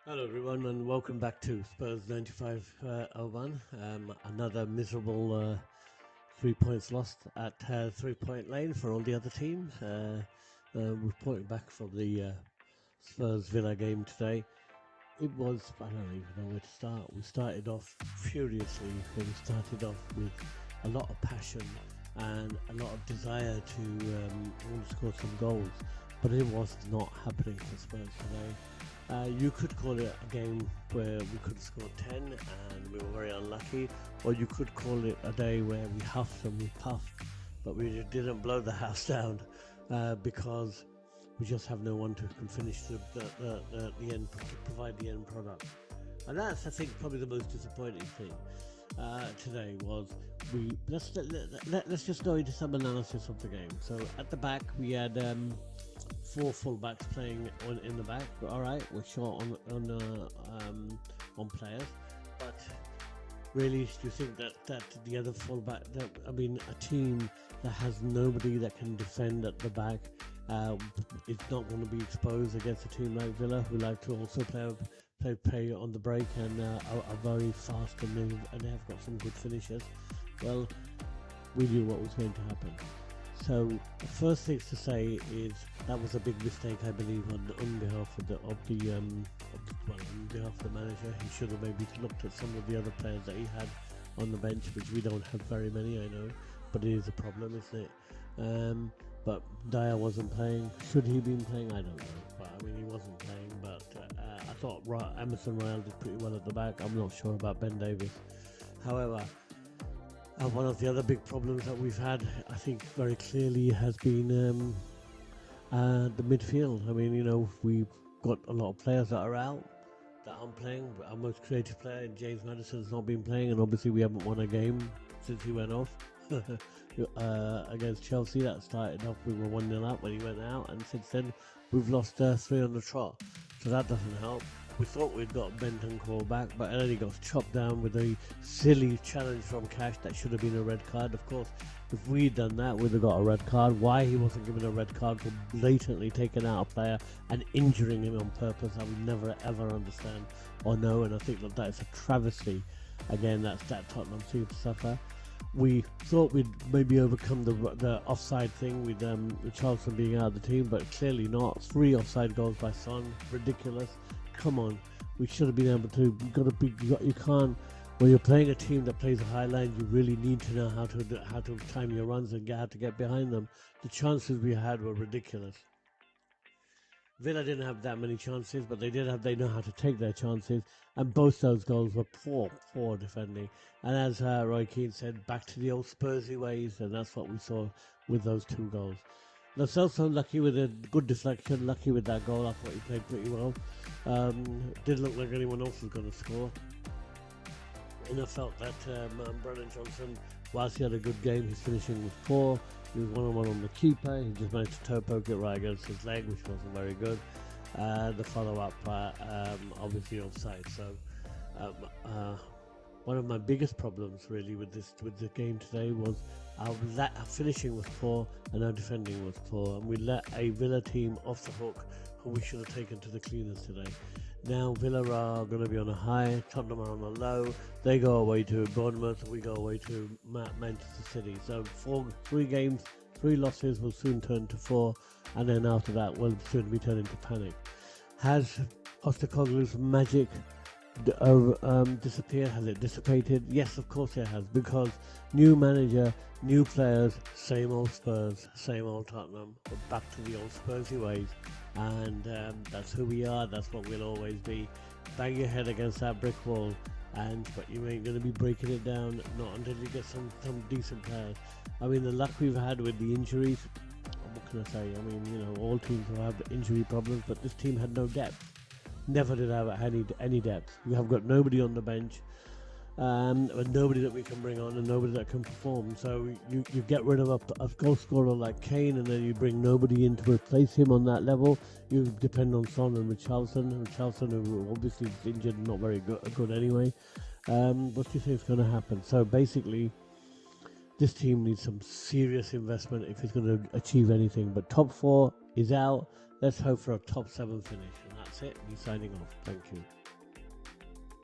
Hello, everyone, and welcome back to Spurs 9501. Another miserable 3 points lost at 3 point lane for all the other teams. Reporting back from the Spurs Villa game today. It was, I don't even know where to start. We started off furiously. We started off with a lot of passion and a lot of desire to want to score some goals, but it was not happening for Spurs today. You could call it a game where we could have scored 10 and we were very unlucky, or you could call it a day where we huffed and we puffed, but we didn't blow the house down because we just have no one who can finish the end, to provide the end product. And that's, I think, probably the most disappointing thing today was let's just go into some analysis of the game. So at the back we had four fullbacks playing in the back. All right, we're short on players, but really, do you think that the other fullback, a team that has nobody that can defend at the back, uh, is not going to be exposed against a team like Villa, who like to also play on the break and are very fast and they have got some good finishers. Well, we knew what was going to happen. So the first thing to say is that was a big mistake, I believe, on behalf on behalf of the manager. He should have maybe looked at some of the other players that he had on the bench, which we don't have very many, I know, but it is a problem, isn't it? But Dyer wasn't playing. Should he been playing? I don't know. But I mean, he wasn't playing. But I thought Emerson Royal did pretty well at the back. I'm not sure about Ben Davies. However, one of the other big problems that we've had, I think, very clearly has been the midfield. I mean, we've got a lot of players that are out, that aren't playing. Our most creative player, James Madison's not been playing, and obviously we haven't won a game since he went off against Chelsea. That started off, we were 1-0 up when he went out, and since then we've lost 3 on the trot. So that doesn't help. We thought we'd got Bentancur back, but then he got chopped down with a silly challenge from Cash that should have been a red card. Of course, if we'd done that, we'd have got a red card. Why he wasn't given a red card for blatantly taking out a player and injuring him on purpose, I would never ever understand or know. And I think that is a travesty. Again, that Tottenham seems to suffer. We thought we'd maybe overcome the offside thing with Charlton being out of the team, but clearly not. 3 offside goals by Son, ridiculous. Come on, we should have been able to. You can't. When you're playing a team that plays a high line, you really need to know how to time your runs and how to get behind them. The chances we had were ridiculous. Villa didn't have that many chances, but they know how to take their chances, and both those goals were poor defending. And as Roy Keane said, back to the old Spursy ways, and that's what we saw with those 2 goals. Lo Celso lucky with a good deflection, lucky with that goal. I thought he played pretty well. Didn't look like anyone else was going to score. And I felt that Brennan Johnson, whilst he had a good game, his finishing was poor. He was 1-on-1 on the keeper. He just managed to toe poke it right against his leg, which wasn't very good. The follow-up, obviously offside. So, one of my biggest problems really with the game today was our finishing was poor and our defending was poor, and we let a Villa team off the hook who we should have taken to the cleaners today. Now Villa are going to be on a high, Tottenham are on a low. They go away to Bournemouth, we go away to Manchester City. So 3 games, 3 losses will soon turn to 4, and then after that will soon be turned into panic. Has Postecoglou's magic disappeared? Has it dissipated? Yes, of course it has, because new manager, new players, same old Spurs, same old Tottenham. We're back to the old Spursy ways, and that's who we are. That's what we'll always be. Bang your head against that brick wall, but you ain't going to be breaking it down, not until you get some decent players. I mean, the luck we've had with the injuries, what can I say? I mean, all teams will have injury problems, but this team had no depth. Never did have any depth. We have got nobody on the bench, and nobody that we can bring on, and nobody that can perform. So you get rid of a goal scorer like Kane, and then you bring nobody in to replace him on that level. You depend on Son and Richarlison, who obviously is injured and not very good anyway. What do you think is going to happen? So basically, this team needs some serious investment if it's going to achieve anything. But top 4 is out. Let's hope for a top 7 finish, and that's it. Me signing off. Thank you.